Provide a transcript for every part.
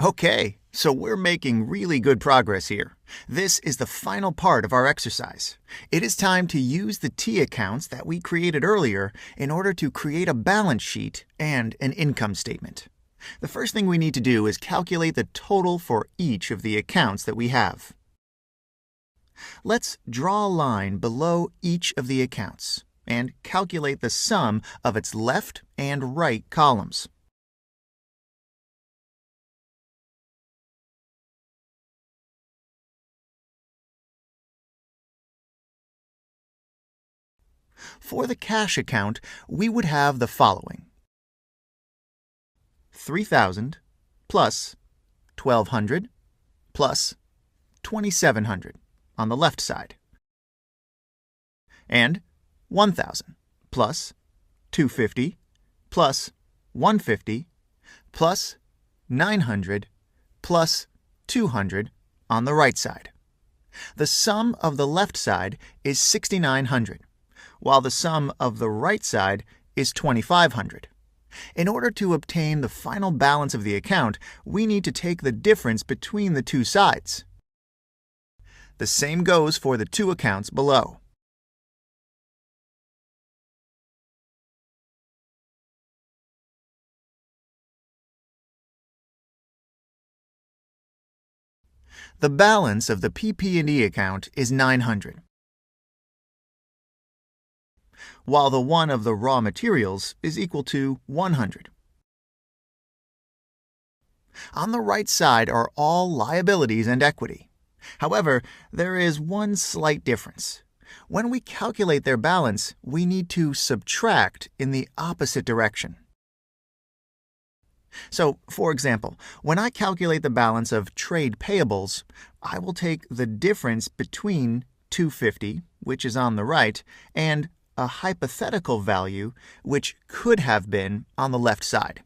Okay, so we're making really good progress here. This is the final part of our exercise. It is time to use the T accounts that we created earlier in order to create a balance sheet and an income statement. The first thing we need to do is calculate the total for each of the accounts that we have. Let's draw a line below each of the accounts and calculate the sum of its left and right columns. For the cash account, we would have the following: 3,000 plus 1,200 plus 2,700 on the left side, and 1,000 plus 250 plus 150 plus 900 plus 200 on the right side. The sum of the left side is 6,900. While the sum of the right side is 2,500. In order to obtain the final balance of the account, we need to take the difference between the two sides. The same goes for the two accounts below. The balance of the PP&E account is 900. While the one of the raw materials is equal to 100. On the right side are all liabilities and equity. However, there is one slight difference. When we calculate their balance, we need to subtract in the opposite direction. So, for example, when I calculate the balance of trade payables, I will take the difference between 250, which is on the right, and a hypothetical value which could have been on the left side.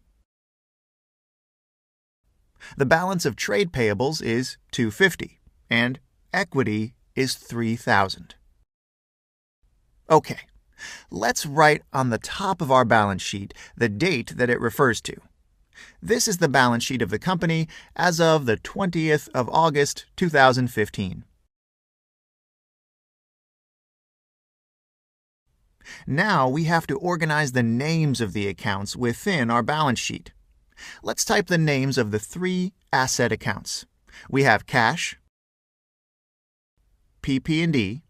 The balance of trade payables is 250 and equity is 3,000. Okay, let's write on the top of our balance sheet the date that it refers to. This is the balance sheet of the company as of the 20th of August, 2015. Now we have to organize the names of the accounts within our balance sheet. Let's type the names of the three asset accounts. We have cash, PP&E,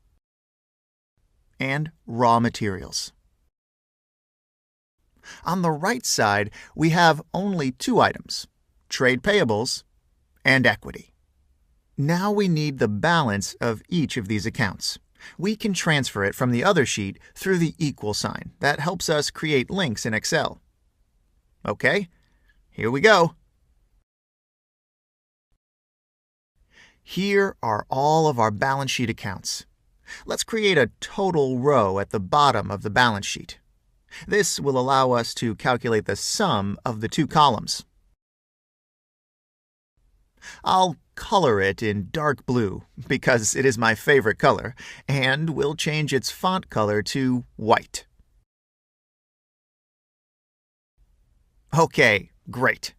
and raw materials. On the right side, we have only two items: trade payables and equity. Now we need the balance of each of these accounts. We can transfer it from the other sheet through the equal sign. That helps us create links in Excel. Okay, here we go. Here are all of our balance sheet accounts. Let's create a total row at the bottom of the balance sheet. This will allow us to calculate the sum of the two columns. I'll color it in dark blue because it is my favorite color, and we'll change its font color to white. Okay, great.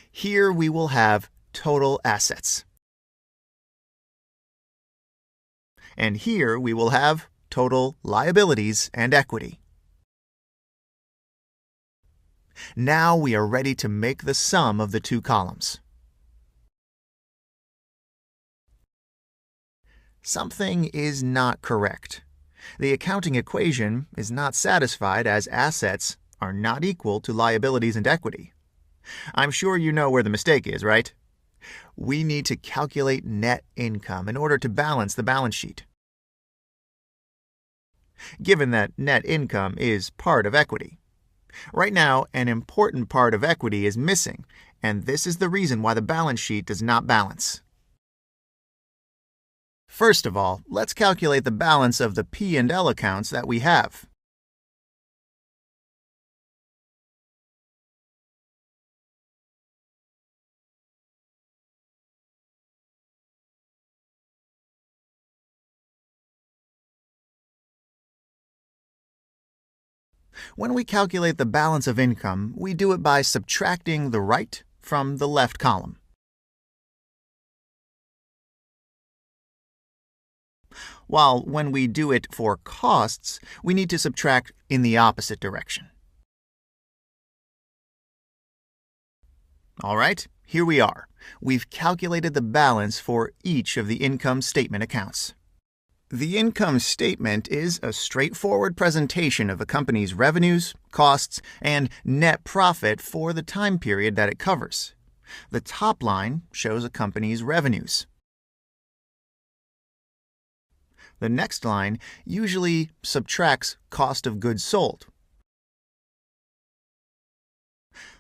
Here we will have total assets. And here we will have total liabilities and equity. Now we are ready to make the sum of the two columns. Something is not correct. The accounting equation is not satisfied as assets are not equal to liabilities and equity. I'm sure you know where the mistake is, right? We need to calculate net income in order to balance the balance sheet. Given that net income is part of equity. Right now, an important part of equity is missing, and this is the reason why the balance sheet does not balance. First of all, let's calculate the balance of the P&L accounts that we have. When we calculate the balance of income, we do it by subtracting the right from the left column. while when we do it for costs, we need to subtract in the opposite direction. All right, here we are. We've calculated the balance for each of the income statement accounts. The income statement is a straightforward presentation of a company's revenues, costs, and net profit for the time period that it covers. The top line shows a company's revenues. The next line usually subtracts cost of goods sold.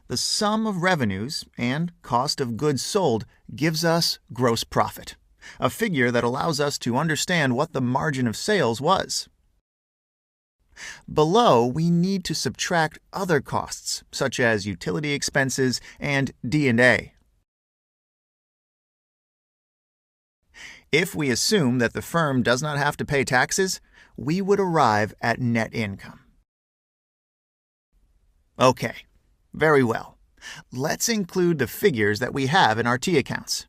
The sum of revenues and cost of goods sold gives us gross profit, a figure that allows us to understand what the margin of sales was. Below, we need to subtract other costs, such as utility expenses and D&A. If we assume that the firm does not have to pay taxes, we would arrive at net income. Okay, very well. Let's include the figures that we have in our T accounts.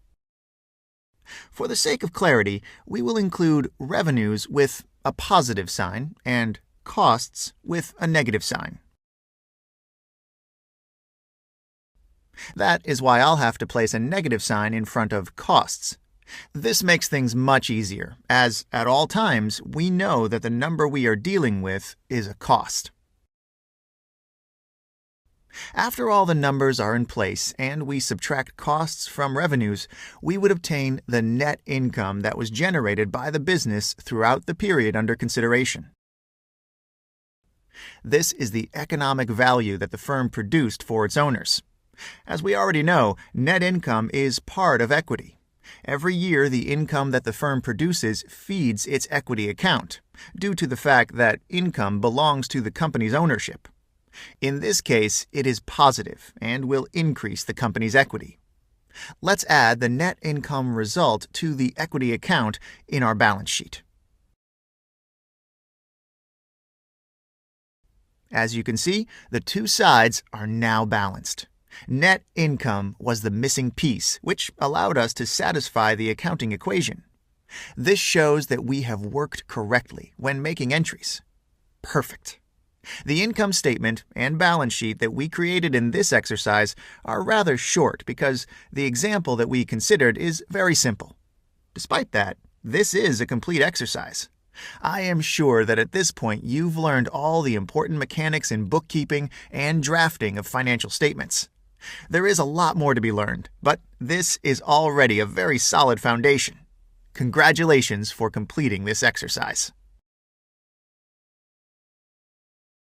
For the sake of clarity, we will include revenues with a positive sign and costs with a negative sign. That is why I'll have to place a negative sign in front of costs. This makes things much easier, as at all times we know that the number we are dealing with is a cost. After all the numbers are in place and we subtract costs from revenues, we would obtain the net income that was generated by the business throughout the period under consideration. This is the economic value that the firm produced for its owners. As we already know, net income is part of equity. Every year, the income that the firm produces feeds its equity account, due to the fact that income belongs to the company's ownership. In this case, it is positive and will increase the company's equity. Let's add the net income result to the equity account in our balance sheet. As you can see, the two sides are now balanced. Net income was the missing piece, which allowed us to satisfy the accounting equation. This shows that we have worked correctly when making entries. Perfect. The income statement and balance sheet that we created in this exercise are rather short because the example that we considered is very simple. Despite that, this is a complete exercise. I am sure that at this point you've learned all the important mechanics in bookkeeping and drafting of financial statements. There is a lot more to be learned, but this is already a very solid foundation. Congratulations for completing this exercise.